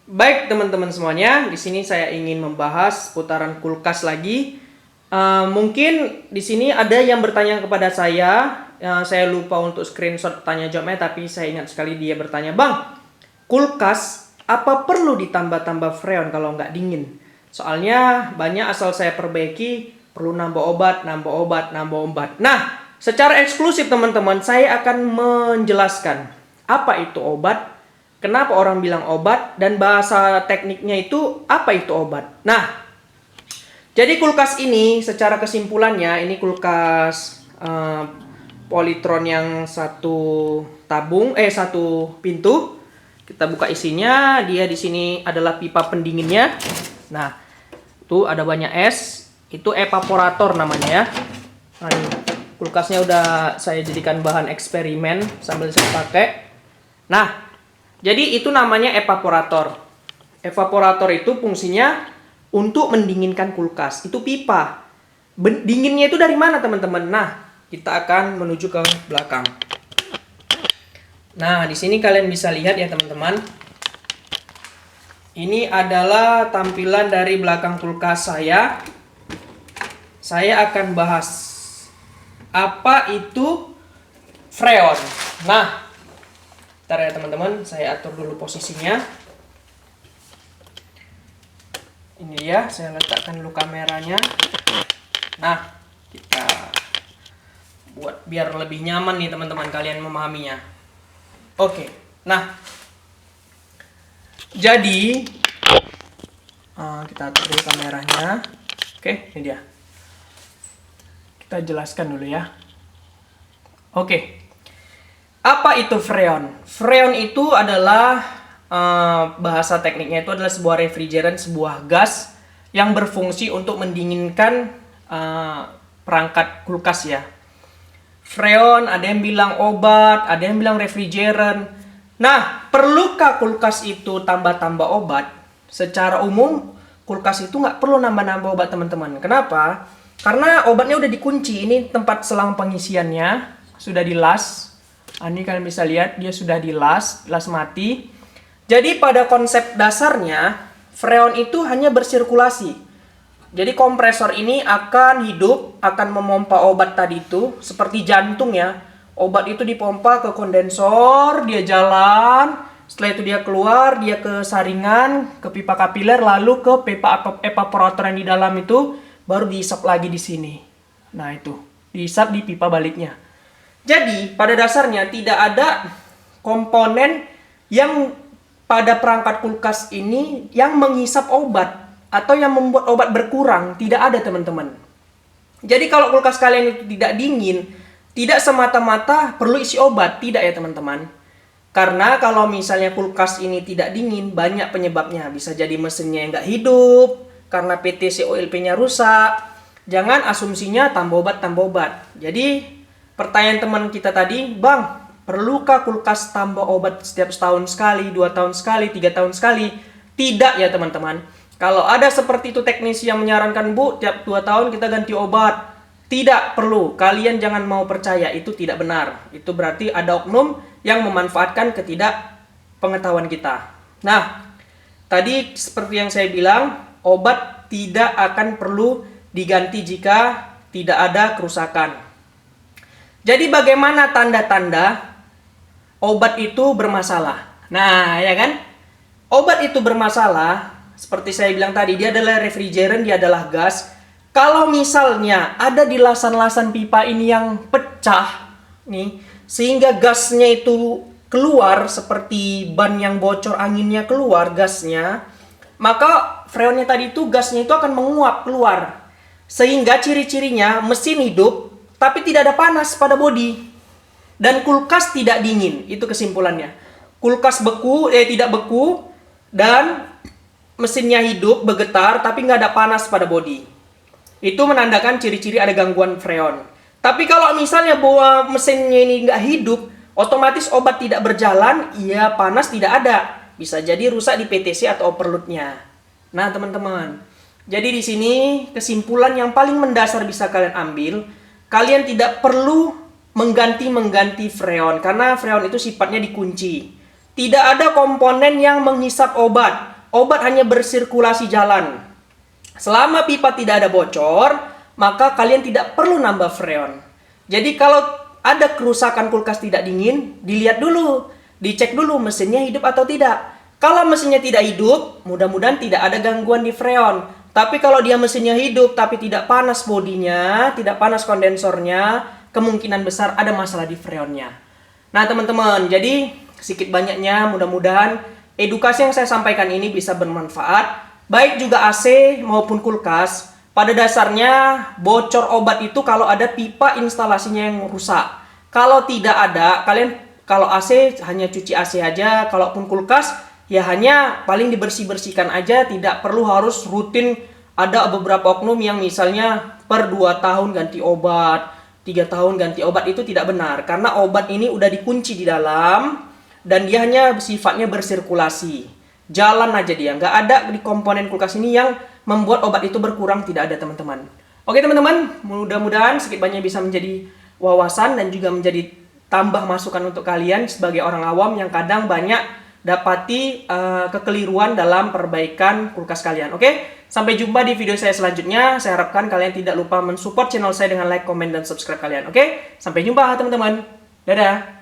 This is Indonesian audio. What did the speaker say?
Baik teman-teman semuanya, di sini saya ingin membahas putaran kulkas lagi. Mungkin di sini ada yang bertanya kepada saya. Saya lupa untuk screenshot tanya jawabnya, tapi saya ingat sekali dia bertanya, Bang, kulkas apa perlu ditambah-tambah freon kalau nggak dingin? Soalnya banyak asal saya perbaiki, perlu nambah obat, nambah obat, nambah obat. Nah, secara eksklusif teman-teman, saya akan menjelaskan apa itu obat, kenapa orang bilang obat, dan bahasa tekniknya itu apa itu obat. Nah, jadi kulkas ini secara kesimpulannya ini kulkas Polytron yang satu pintu. Kita buka isinya, dia di sini adalah pipa pendinginnya. Nah, itu ada banyak es, itu evaporator namanya ya. Nah, ini kulkasnya udah saya jadikan bahan eksperimen sambil saya pakai. Nah, jadi itu namanya evaporator. Evaporator itu fungsinya untuk mendinginkan kulkas. Itu pipa. Dinginnya itu dari mana teman-teman? Nah, kita akan menuju ke belakang. Nah, di sini kalian bisa lihat ya teman-teman. Ini adalah tampilan dari belakang kulkas saya. Saya akan bahas apa itu freon. Nah, bentar ya teman-teman, saya atur dulu posisinya. Ini dia, saya letakkan dulu kameranya. Nah, kita buat biar lebih nyaman nih teman-teman kalian memahaminya. Oke, nah, jadi kita atur dulu kameranya. Oke, ini dia. Kita jelaskan dulu ya. Oke, apa itu freon? Freon itu adalah bahasa tekniknya itu adalah sebuah refrigeran, sebuah gas yang berfungsi untuk mendinginkan perangkat kulkas ya. Freon, ada yang bilang obat, ada yang bilang refrigeran. Nah, perlukah kulkas itu tambah-tambah obat? Secara umum, kulkas itu nggak perlu nambah-nambah obat teman-teman. Kenapa? Karena obatnya udah dikunci. Ini tempat selang pengisiannya, sudah dilas. Ini kalian bisa lihat, dia sudah dilas mati. Jadi pada konsep dasarnya, freon itu hanya bersirkulasi. Jadi kompresor ini akan hidup, akan memompa obat tadi itu, seperti jantung ya. Obat itu dipompa ke kondensor, dia jalan, setelah itu dia keluar, dia ke saringan, ke pipa kapiler, lalu ke pipa evaporator yang di dalam itu, baru dihisap lagi di sini. Nah itu, dihisap di pipa baliknya. Jadi pada dasarnya tidak ada komponen yang pada perangkat kulkas ini yang menghisap obat atau yang membuat obat berkurang. Tidak ada teman-teman. Jadi kalau kulkas kalian itu tidak dingin, tidak semata-mata perlu isi obat. Tidak ya teman-teman. Karena kalau misalnya kulkas ini tidak dingin, banyak penyebabnya. Bisa jadi mesinnya yang nggak hidup, karena PTC OLP-nya rusak. Jangan asumsinya tambah obat. Jadi pertanyaan teman kita tadi, Bang, perlukah kulkas tambah obat setiap setahun sekali, 2 tahun sekali, 3 tahun sekali? Tidak ya teman-teman. Kalau ada seperti itu teknisi yang menyarankan, Bu, tiap 2 tahun kita ganti obat. Tidak perlu. Kalian jangan mau percaya, itu tidak benar. Itu berarti ada oknum yang memanfaatkan ketidakpengetahuan kita. Nah, tadi seperti yang saya bilang, obat tidak akan perlu diganti jika tidak ada kerusakan. Jadi bagaimana tanda-tanda obat itu bermasalah? Nah, ya kan? Obat itu bermasalah, seperti saya bilang tadi, dia adalah refrigeran, dia adalah gas. Kalau misalnya ada di lasan-lasan pipa ini yang pecah, nih, sehingga gasnya itu keluar seperti ban yang bocor, anginnya keluar gasnya, maka freonnya tadi itu gasnya itu akan menguap keluar. Sehingga ciri-cirinya mesin hidup, tapi tidak ada panas pada bodi. Dan kulkas tidak dingin, itu kesimpulannya. Kulkas tidak beku, dan mesinnya hidup, bergetar, tapi nggak ada panas pada bodi. Itu menandakan ciri-ciri ada gangguan freon. Tapi kalau misalnya bahwa mesinnya ini nggak hidup, otomatis obat tidak berjalan, ya panas tidak ada. Bisa jadi rusak di PTC atau overloadnya. Nah teman-teman, jadi di sini kesimpulan yang paling mendasar bisa kalian ambil, kalian tidak perlu mengganti freon, karena freon itu sifatnya dikunci. Tidak ada komponen yang menghisap obat. obat hanya bersirkulasi jalan. Selama pipa tidak ada bocor, maka kalian tidak perlu nambah freon. Jadi kalau ada kerusakan kulkas tidak dingin, dilihat dulu, dicek dulu mesinnya hidup atau tidak. Kalau mesinnya tidak hidup, mudah-mudahan tidak ada gangguan di freon. Tapi kalau dia mesinnya hidup tapi tidak panas bodinya, tidak panas kondensornya, kemungkinan besar ada masalah di freonnya. Nah teman-teman, jadi sedikit banyaknya mudah-mudahan edukasi yang saya sampaikan ini bisa bermanfaat. Baik juga AC maupun kulkas. Pada dasarnya bocor obat itu kalau ada pipa instalasinya yang rusak. Kalau tidak ada, kalian kalau AC hanya cuci AC aja. Kalaupun kulkas ya hanya paling dibersih-bersihkan aja. Tidak perlu harus rutin. Ada beberapa oknum yang misalnya per 2 tahun ganti obat, 3 tahun ganti obat, itu tidak benar. Karena obat ini udah dikunci di dalam dan dia hanya sifatnya bersirkulasi. Jalan aja dia, nggak ada di komponen kulkas ini yang membuat obat itu berkurang, tidak ada teman-teman. Oke teman-teman, mudah-mudahan sedikit banyak bisa menjadi wawasan dan juga menjadi tambah masukan untuk kalian sebagai orang awam yang kadang banyak dapati kekeliruan dalam perbaikan kulkas kalian. Oke, sampai jumpa di video saya selanjutnya. Saya harapkan kalian tidak lupa mensupport channel saya dengan like, comment, dan subscribe kalian. Oke, sampai jumpa teman-teman. Dadah.